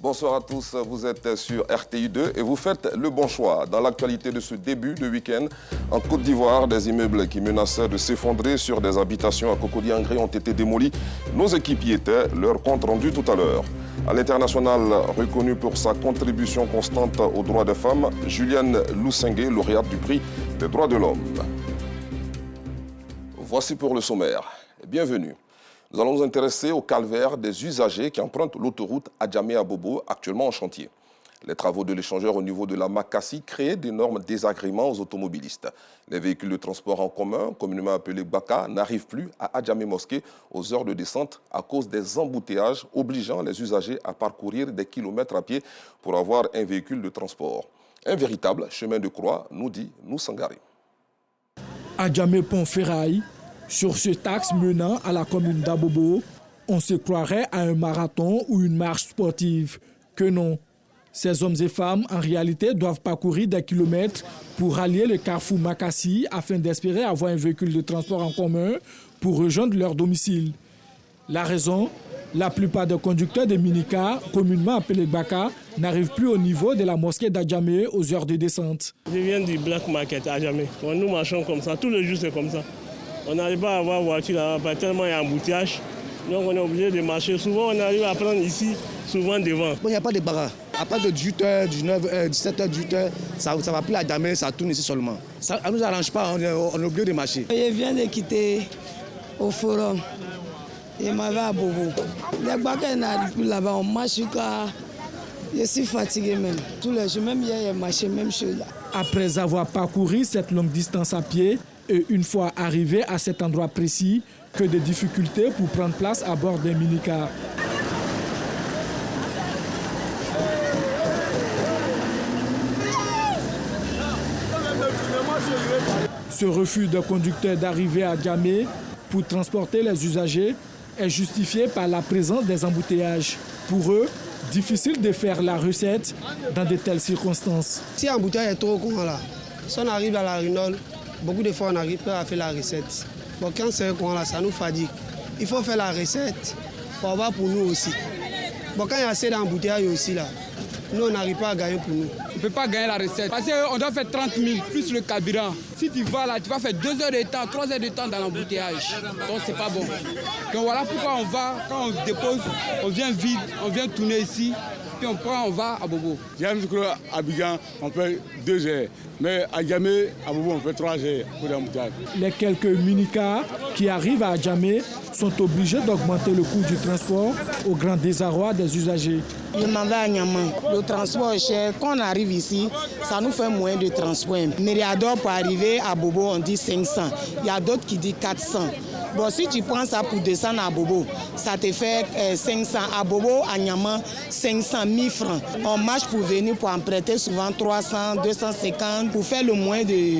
Bonsoir à tous, vous êtes sur RTI2 et vous faites le bon choix. Dans l'actualité de ce début de week-end, en Côte d'Ivoire, des immeubles qui menaçaient de s'effondrer sur des habitations à Cocody-Angré ont été démolis. Nos équipes y étaient, leur compte rendu tout à l'heure. À l'international, reconnu pour sa contribution constante aux droits des femmes, Julienne Lousengue, lauréate du prix des droits de l'homme. Voici pour le sommaire. Bienvenue. Nous allons nous intéresser au calvaire des usagers qui empruntent l'autoroute Adjamé-Abobo, actuellement en chantier. Les travaux de l'échangeur au niveau de la Makassi créent d'énormes désagréments aux automobilistes. Les véhicules de transport en commun, communément appelés Baka, n'arrivent plus à Adjamé-Mosquée aux heures de descente à cause des embouteillages obligeant les usagers à parcourir des kilomètres à pied pour avoir un véhicule de transport. Un véritable chemin de croix, nous dit Noussangari. Adjamé-Pont-Ferraille. Sur cet axe menant à la commune d'Abobo, on se croirait à un marathon ou une marche sportive. Que non. Ces hommes et femmes, en réalité, doivent parcourir des kilomètres pour rallier le carrefour Makassi afin d'espérer avoir un véhicule de transport en commun pour rejoindre leur domicile. La raison, la plupart des conducteurs de minicars, communément appelés Baka, n'arrivent plus au niveau de la mosquée d'Adjamé aux heures de descente. Je viens du Black Market à Adjamé. Nous marchons comme ça, tous les jours c'est comme ça. On n'arrive pas à avoir voiture là-bas, tellement il y a embouteillage. Donc on est obligé de marcher. Souvent on arrive à prendre ici, souvent devant. Il n'y a pas de barra. À part de 18h, 19h, 17h, 18h, ça va plus à Adjamé, ça tourne ici seulement. Ça ne nous arrange pas, on est obligé de marcher. Je viens de quitter au forum. Je m'en vais à Bobo. Les bagarres n'arrivent plus là-bas, on marche jusqu'à... Je suis fatigué même. Tous les jours, même hier, j'ai marché, même chose là. Après avoir parcouru cette longue distance à pied, et une fois arrivé à cet endroit précis, que de difficultés pour prendre place à bord d'un minicar. Ce refus de conducteur d'arriver à Adjamé pour transporter les usagers est justifié par la présence des embouteillages. Pour eux, difficile de faire la recette dans de telles circonstances. Si l'embouteillage est trop grand là, si on arrive à la Rinole, beaucoup de fois on n'arrive pas à faire la recette. Bon, quand c'est grand là, ça nous fatigue. Il faut faire la recette pour avoir pour nous aussi. Bon, quand il y a assez d'embouteillages aussi là, nous on n'arrive pas à gagner pour nous. On ne peut pas gagner la recette parce qu'on doit faire 30 000 plus le carburant. Si tu vas là, tu vas faire 2 heures de temps, 3 heures de temps dans l'embouteillage. Donc c'est pas bon. Donc voilà pourquoi on va, quand on dépose, on vient vide, on vient tourner ici, puis on prend, on va à Bobo. À Abidjan, on fait 2 heures. Mais à Adjamé, à Bobo, on fait 3 heures pour l'embouteillage. Les quelques minicars qui arrivent à Adjamé sont obligés d'augmenter le coût du transport au grand désarroi des usagers. Je m'en vais à Niamey. Le transport est cher. Quand on arrive ici, ça nous fait moins de transport. Mériador pour arriver à Bobo, on dit 500. Il y a d'autres qui disent 400. Bon, si tu prends ça pour descendre à Bobo, ça te fait 500. À Bobo, à Niamey, 500 000 francs. On marche pour venir pour emprunter souvent 300, 250 pour faire le moins de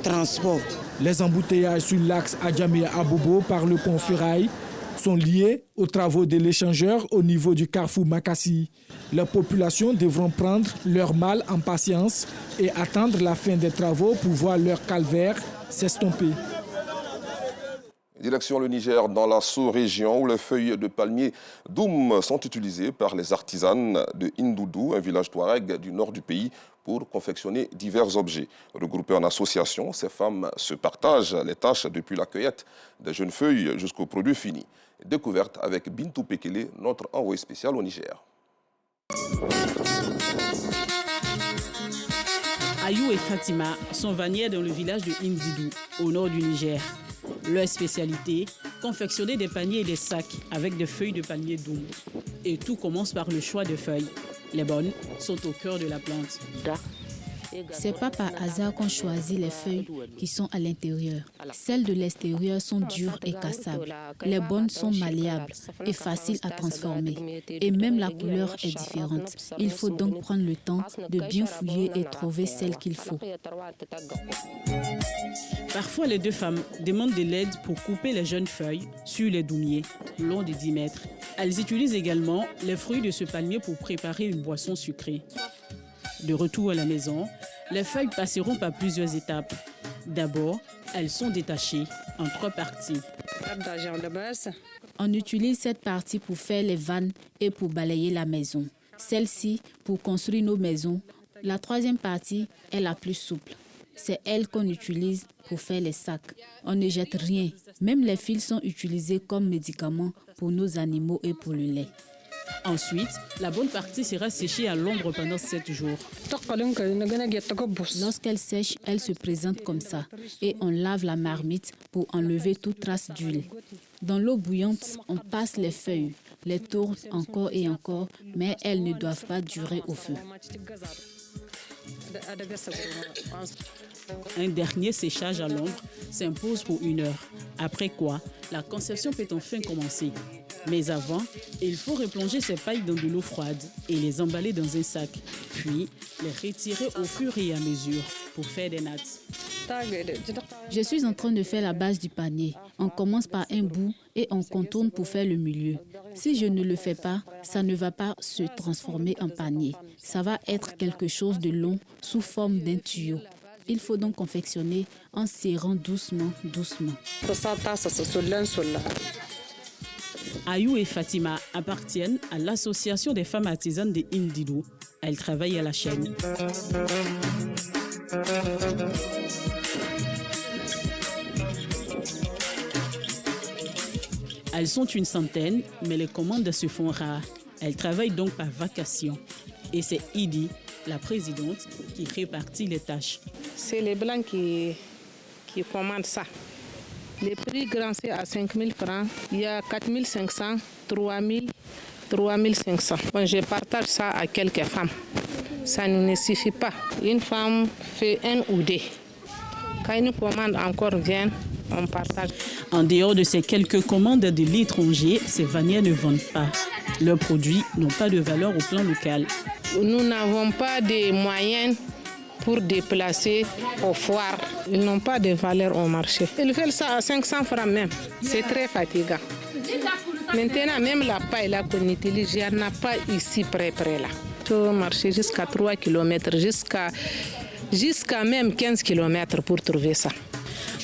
transport. Les embouteillages sur l'axe Adjamé-Abobo par le pont Ferraille sont liés aux travaux de l'échangeur au niveau du carrefour Makassi. Les populations devront prendre leur mal en patience et attendre la fin des travaux pour voir leur calvaire s'estomper. Direction le Niger, dans la sous-région où les feuilles de palmier Doum sont utilisées par les artisanes de Indoudou, un village touareg du nord du pays, pour confectionner divers objets. Regroupées en association, ces femmes se partagent les tâches depuis la cueillette des jeunes feuilles jusqu'au produit fini. Découverte avec Bintou Pekele, notre envoyé spécial au Niger. Ayou et Fatima sont vannières dans le village de Indidou, au nord du Niger. Leur spécialité, confectionner des paniers et des sacs avec des feuilles de palmier Doum. Et tout commence par le choix de feuilles. Les bonnes sont au cœur de la plante. C'est pas par hasard qu'on choisit les feuilles qui sont à l'intérieur. Celles de l'extérieur sont dures et cassables. Les bonnes sont malléables et faciles à transformer. Et même la couleur est différente. Il faut donc prendre le temps de bien fouiller et trouver celle qu'il faut. Parfois, les deux femmes demandent de l'aide pour couper les jeunes feuilles sur les doumiers, long de 10 mètres. Elles utilisent également les fruits de ce palmier pour préparer une boisson sucrée. De retour à la maison, les feuilles passeront par plusieurs étapes. D'abord, elles sont détachées en 3 parties. On utilise cette partie pour faire les vannes et pour balayer la maison. Celle-ci pour construire nos maisons. La troisième partie est la plus souple. C'est elle qu'on utilise pour faire les sacs. On ne jette rien. Même les fils sont utilisés comme médicaments pour nos animaux et pour le lait. Ensuite, la bonne partie sera séchée à l'ombre pendant 7 jours. Lorsqu'elle sèche, elle se présente comme ça et on lave la marmite pour enlever toute trace d'huile. Dans l'eau bouillante, on passe les feuilles, les tourne encore et encore, mais elles ne doivent pas durer au feu. Un dernier séchage à l'ombre s'impose pour 1 heure, après quoi la conception peut enfin commencer. Mais avant, il faut replonger ces pailles dans de l'eau froide et les emballer dans un sac, puis les retirer au fur et à mesure pour faire des nattes. Je suis en train de faire la base du panier. On commence par un bout et on contourne pour faire le milieu. Si je ne le fais pas, ça ne va pas se transformer en panier. Ça va être quelque chose de long sous forme d'un tuyau. Il faut donc confectionner en serrant doucement, doucement. Ayou et Fatima appartiennent à l'association des femmes artisanes de Indilou. Elles travaillent à la chaîne. Elles sont une centaine, mais les commandes se font rares. Elles travaillent donc par vacation. Et c'est Idi, la présidente, qui répartit les tâches. C'est les Blancs qui commandent ça. Les prix grands, c'est à 5 000 francs. Il y a 4 500, 3 000, 3 500. Bon, je partage ça à quelques femmes. Ça ne suffit pas. Une femme fait 1 ou 2. Quand une commande encore vient, on partage. En dehors de ces quelques commandes de l'étranger, ces vannières ne vendent pas. Leurs produits n'ont pas de valeur au plan local. Nous n'avons pas de moyens pour déplacer aux foires. Ils n'ont pas de valeur au marché. Ils veulent ça à 500 francs même. C'est très fatigant. Maintenant, même la paille là qu'on utilise, il n'y en a pas ici près là. Il faut marcher jusqu'à 3 km, jusqu'à même 15 km pour trouver ça.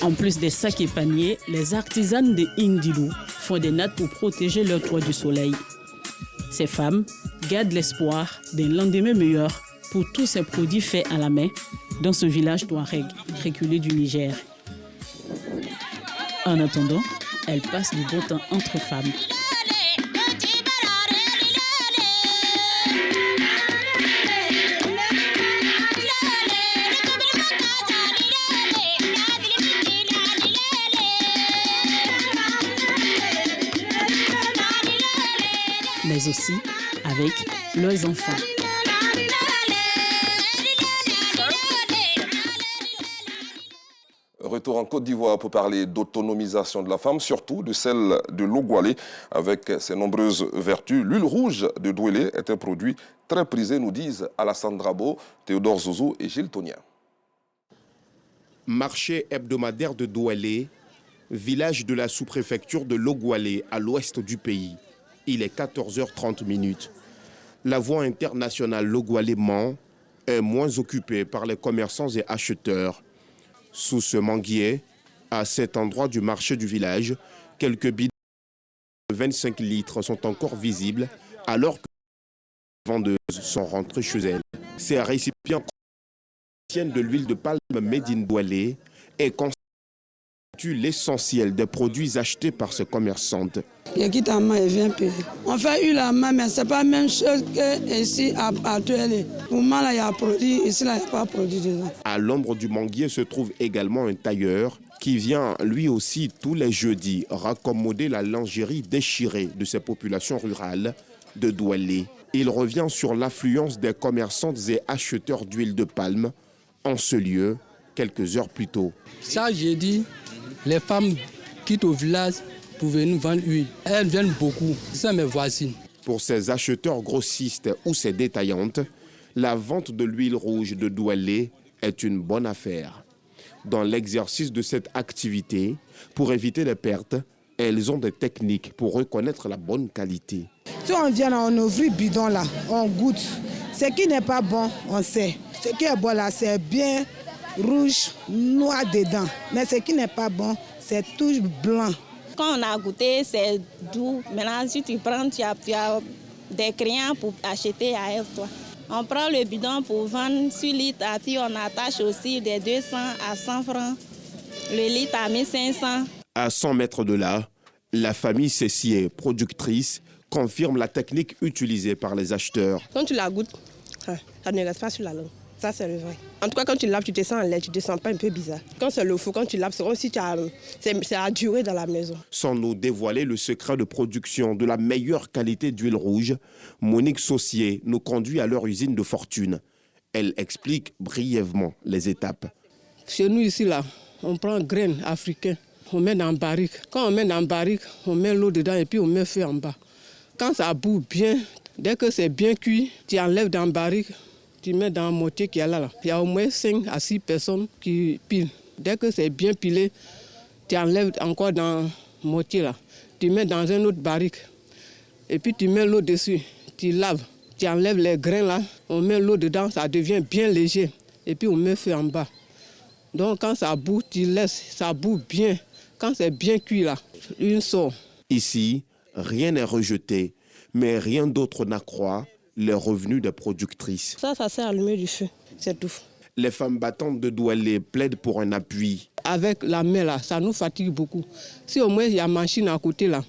En plus des sacs et paniers, les artisanes de Indilou font des nattes pour protéger leur toit du soleil. Ces femmes gardent l'espoir d'un lendemain meilleur pour tous ces produits faits à la main dans ce village touareg reculé du Niger. En attendant, elles passent du bon temps entre femmes. Mais aussi avec leurs enfants. Retour en Côte d'Ivoire pour parler d'autonomisation de la femme, surtout de celle de l'Ogwalé. Avec ses nombreuses vertus, l'huile rouge de Douélé est un produit très prisé, nous disent Alassane Drabo, Théodore Zouzou et Gilles Tonien. Marché hebdomadaire de Douélé, village de la sous-préfecture de l'Ogwalé à l'ouest du pays. Il est 14h30. La voie internationale Logwalé-Mans est moins occupée par les commerçants et acheteurs. Sous ce manguier, à cet endroit du marché du village, quelques bidons de 25 litres sont encore visibles alors que les vendeuses sont rentrées chez elles. Ces récipients contiennent de l'huile de palme made in Douélé et constituent l'essentiel des produits achetés par ces commerçantes. On fait huile à main, mais ce n'est pas la même chose qu'ici à Douélé. Pour moi, là, il y a un produit, ici, là, il n'y a pas de produit dedans. À l'ombre du manguier se trouve également un tailleur qui vient lui aussi tous les jeudis raccommoder la lingerie déchirée de ces populations rurales de Douélé. Il revient sur l'affluence des commerçantes et acheteurs d'huile de palme en ce lieu quelques heures plus tôt. Ça, j'ai dit, les femmes quittent au village pour venir vendre l'huile. Elles viennent beaucoup, c'est mes voisines. Pour ces acheteurs grossistes ou ces détaillantes, la vente de l'huile rouge de Douélé est une bonne affaire. Dans l'exercice de cette activité, pour éviter les pertes, elles ont des techniques pour reconnaître la bonne qualité. Si on vient, on ouvre le bidon là, on goûte. Ce qui n'est pas bon, on sait. Ce qui est bon là, c'est bien rouge, noir dedans. Mais ce qui n'est pas bon, c'est tout blanc. Quand on a goûté, c'est doux. Maintenant, si tu prends, tu as des clients pour acheter à F3. On prend le bidon pour vendre sur litre, et puis on attache aussi des 200 à 100 francs, le litre à 1500. À 100 mètres de là, la famille Cessier, productrice, confirme la technique utilisée par les acheteurs. Quand tu la goûtes, ça ne reste pas sur la langue. Ça, c'est le vrai. En tout cas, quand tu laves, tu te sens en lait, tu ne te sens pas un peu bizarre. Quand c'est le faux, quand tu laves, c'est comme si ça a duré dans la maison. Sans nous dévoiler le secret de production de la meilleure qualité d'huile rouge, Monique Saucier nous conduit à leur usine de fortune. Elle explique brièvement les étapes. Chez nous, ici, là, on prend graines africaines, on met dans barrique. Quand on met dans barrique, on met l'eau dedans et puis on met feu en bas. Quand ça bout bien, dès que c'est bien cuit, tu enlèves dans barrique. Tu mets dans un mortier qui est là. Il y a au moins 5 à 6 personnes qui pilent. Dès que c'est bien pilé, tu enlèves encore dans le mortier là. Tu mets dans un autre barrique. Et puis tu mets l'eau dessus. Tu laves. Tu enlèves les grains là. On met l'eau dedans, ça devient bien léger. Et puis on met feu en bas. Donc quand ça bout, tu laisses. Ça bout bien. Quand c'est bien cuit là, une sort. Ici, rien n'est rejeté, mais rien d'autre n'accroît les revenus des productrices. Ça sert à allumer du feu, c'est tout. Les femmes battantes de Doualé plaident pour un appui. Avec la main là, ça nous fatigue beaucoup. Si au moins il y a une machine à côté là,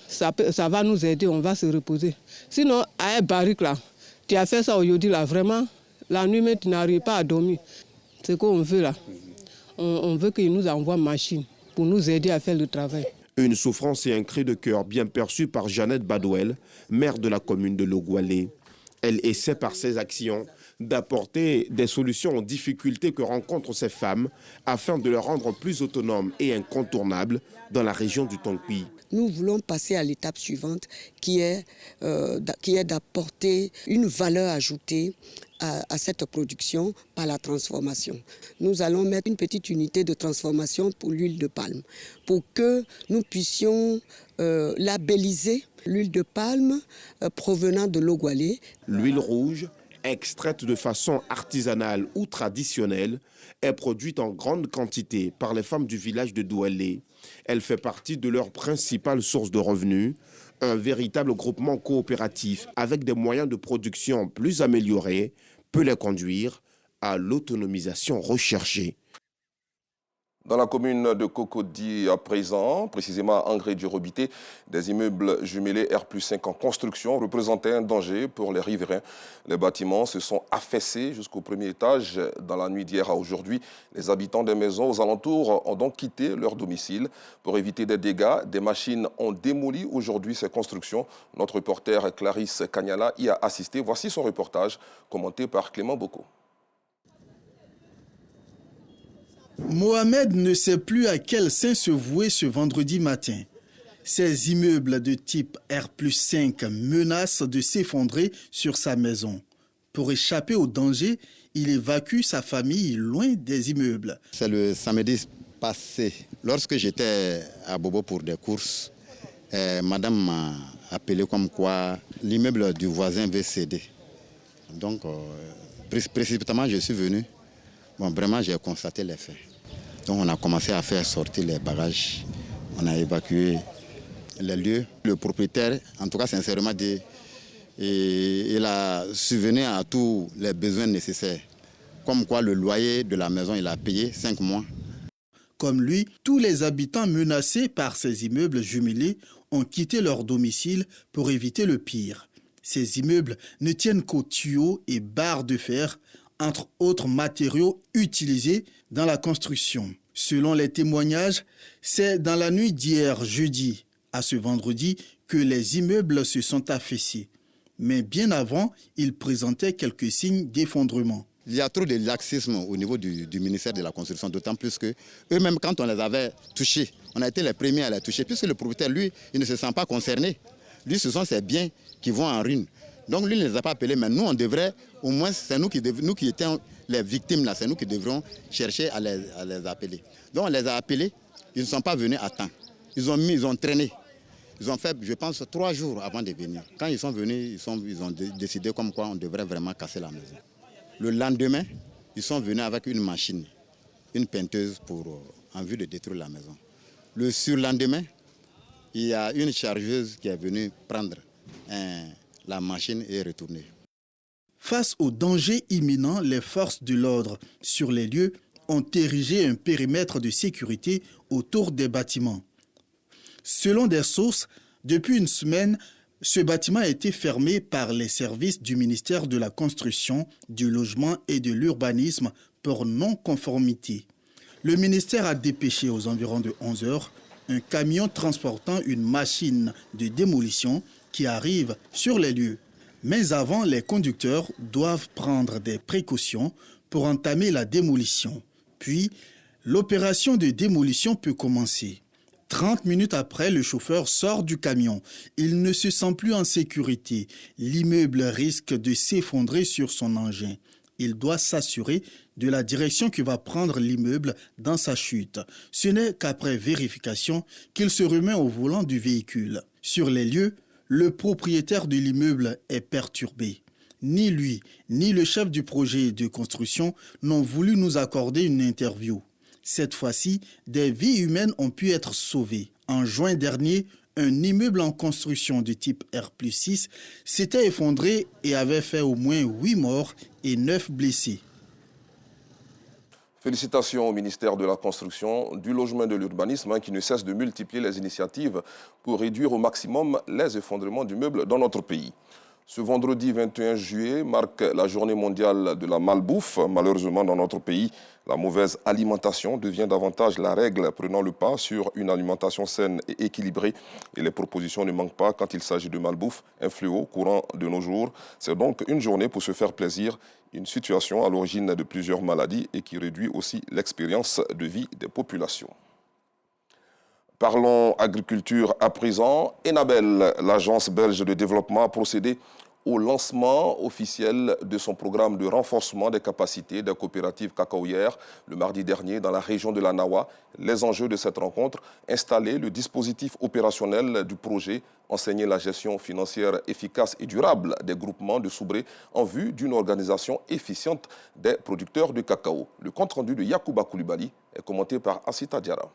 ça va nous aider, on va se reposer. Sinon, à un barrique là, tu as fait ça aujourd'hui là, vraiment, la nuit même tu n'arrives pas à dormir. C'est ce qu'on veut là. On veut qu'il nous envoie une machine pour nous aider à faire le travail. Une souffrance et un cri de cœur bien perçus par Jeannette Badouel, maire de la commune de Logoualé. Elle essaie par ses actions d'apporter des solutions aux difficultés que rencontrent ces femmes afin de les rendre plus autonomes et incontournables dans la région du Tonkpi. Nous voulons passer à l'étape suivante qui est d'apporter une valeur ajoutée à cette production par la transformation. Nous allons mettre une petite unité de transformation pour l'huile de palme pour que nous puissions labelliser l'huile de palme provenant de Logoualé. L'huile rouge, extraite de façon artisanale ou traditionnelle, est produite en grande quantité par les femmes du village de Doualé. Elle fait partie de leur principale source de revenus, un véritable groupement coopératif avec des moyens de production plus améliorés peut les conduire à l'autonomisation recherchée. Dans la commune de Cocody à présent, précisément à Angré-du-Robité, des immeubles jumelés R+5 en construction représentaient un danger pour les riverains. Les bâtiments se sont affaissés jusqu'au premier étage dans la nuit d'hier à aujourd'hui. Les habitants des maisons aux alentours ont donc quitté leur domicile. Pour éviter des dégâts, des machines ont démoli aujourd'hui ces constructions. Notre reporter Clarisse Kanyala y a assisté. Voici son reportage commenté par Clément Boko. Mohamed ne sait plus à quel saint se vouer ce vendredi matin. Ces immeubles de type R+5 menacent de s'effondrer sur sa maison. Pour échapper au danger, il évacue sa famille loin des immeubles. C'est le samedi passé, lorsque j'étais à Bobo pour des courses, madame m'a appelé comme quoi l'immeuble du voisin veut céder. Donc, précipitamment, je suis venu. Bon, vraiment, j'ai constaté les faits. Donc, on a commencé à faire sortir les bagages. On a évacué les lieux. Le propriétaire, en tout cas, sincèrement dit, il a subvenu à tous les besoins nécessaires. Comme quoi, le loyer de la maison, il a payé 5 mois. Comme lui, tous les habitants menacés par ces immeubles jumelés ont quitté leur domicile pour éviter le pire. Ces immeubles ne tiennent qu'aux tuyaux et barres de fer, entre autres matériaux utilisés dans la construction. Selon les témoignages, c'est dans la nuit d'hier jeudi à ce vendredi que les immeubles se sont affaissés. Mais bien avant, ils présentaient quelques signes d'effondrement. Il y a trop de laxisme au niveau du ministère de la Construction, d'autant plus que eux-mêmes, quand on les avait touchés, on a été les premiers à les toucher, puisque le propriétaire, lui, il ne se sent pas concerné. Lui, ce sont ses biens qui vont en ruine. Donc lui, il ne les a pas appelés, mais nous, on devrait, au moins, c'est nous qui étions les victimes, là, c'est nous qui devrions chercher à les appeler. Donc on les a appelés, ils ne sont pas venus à temps. Ils ont traîné. Ils ont fait, je pense, 3 jours avant de venir. Quand ils sont venus, ils ont décidé comme quoi on devrait vraiment casser la maison. Le lendemain, ils sont venus avec une machine, une peinteuse en vue de détruire la maison. Le surlendemain, il y a une chargeuse qui est venue prendre la machine est retournée. Face au danger imminent, les forces de l'ordre sur les lieux ont érigé un périmètre de sécurité autour des bâtiments. Selon des sources, depuis une semaine, ce bâtiment a été fermé par les services du ministère de la Construction, du Logement et de l'Urbanisme pour non-conformité. Le ministère a dépêché aux environs de 11 heures un camion transportant une machine de démolition qui arrive sur les lieux. Mais avant, les conducteurs doivent prendre des précautions pour entamer la démolition. Puis, l'opération de démolition peut commencer. 30 minutes après, le chauffeur sort du camion. Il ne se sent plus en sécurité. L'immeuble risque de s'effondrer sur son engin. Il doit s'assurer de la direction que va prendre l'immeuble dans sa chute. Ce n'est qu'après vérification qu'il se remet au volant du véhicule. Sur les lieux, le propriétaire de l'immeuble est perturbé. Ni lui, ni le chef du projet de construction n'ont voulu nous accorder une interview. Cette fois-ci, des vies humaines ont pu être sauvées. En juin dernier, un immeuble en construction de type R+6 s'était effondré et avait fait au moins 8 morts et 9 blessés. Félicitations au ministère de la Construction, du Logement et de l'Urbanisme qui ne cesse de multiplier les initiatives pour réduire au maximum les effondrements d'immeubles dans notre pays. Ce vendredi 21 juillet marque la journée mondiale de la malbouffe. Malheureusement, dans notre pays, la mauvaise alimentation devient davantage la règle, prenant le pas sur une alimentation saine et équilibrée. Et les propositions ne manquent pas quand il s'agit de malbouffe, un fléau courant de nos jours. C'est donc une journée pour se faire plaisir, une situation à l'origine de plusieurs maladies et qui réduit aussi l'expérience de vie des populations. Parlons agriculture à présent. Enabel, l'agence belge de développement, a procédé au lancement officiel de son programme de renforcement des capacités des coopératives cacaoyères le mardi dernier dans la région de la Nawa. Les enjeux de cette rencontre, installer le dispositif opérationnel du projet, enseigner la gestion financière efficace et durable des groupements de Soubré en vue d'une organisation efficiente des producteurs de cacao. Le compte-rendu de Yacouba Koulibaly est commenté par Asita Diara.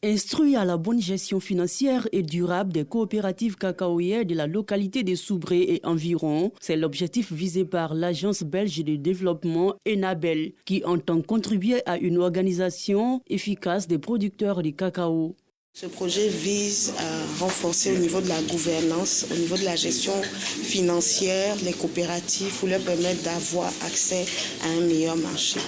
Instruit à la bonne gestion financière et durable des coopératives cacaoyères de la localité de Soubré et environ, c'est l'objectif visé par l'agence belge de développement Enabel, qui entend contribuer à une organisation efficace des producteurs de cacao. Ce projet vise à renforcer au niveau de la gouvernance, au niveau de la gestion financière, les coopératives pour leur permettre d'avoir accès à un meilleur marché.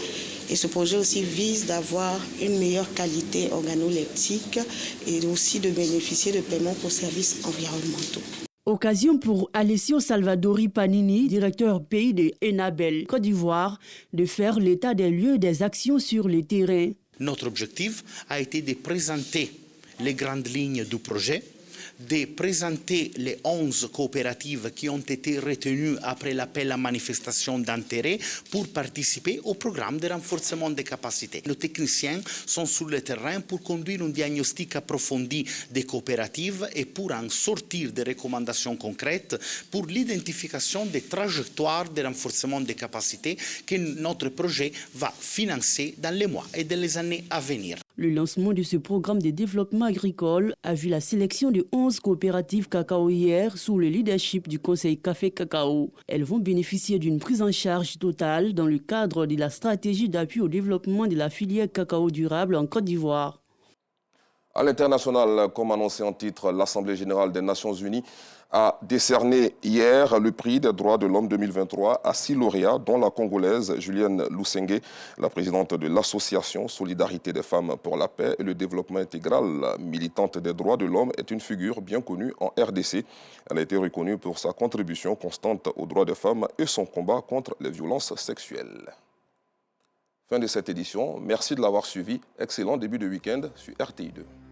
Et ce projet aussi vise d'avoir une meilleure qualité organoleptique et aussi de bénéficier de paiements pour services environnementaux. Occasion pour Alessio Salvadori Panini, directeur pays de Enabel, Côte d'Ivoire, de faire l'état des lieux des actions sur le terrain. Notre objectif a été de présenter les grandes lignes du projet, de présenter les 11 coopératives qui ont été retenues après l'appel à manifestation d'intérêt pour participer au programme de renforcement des capacités. Nos techniciens sont sur le terrain pour conduire un diagnostic approfondi des coopératives et pour en sortir des recommandations concrètes pour l'identification des trajectoires de renforcement des capacités que notre projet va financer dans les mois et dans les années à venir. Le lancement de ce programme de développement agricole a vu la sélection de 11 coopératives cacaoyères sous le leadership du Conseil Café Cacao. Elles vont bénéficier d'une prise en charge totale dans le cadre de la stratégie d'appui au développement de la filière cacao durable en Côte d'Ivoire. À l'international, comme annoncé en titre, l'Assemblée générale des Nations unies a décerné hier le prix des droits de l'homme 2023 à 6 lauréats, dont la Congolaise Julienne Lusenge, la présidente de l'Association Solidarité des femmes pour la paix et le développement intégral. Militante des droits de l'homme, est une figure bien connue en RDC. Elle a été reconnue pour sa contribution constante aux droits des femmes et son combat contre les violences sexuelles. Fin de cette édition. Merci de l'avoir suivi. Excellent début de week-end sur RTI2.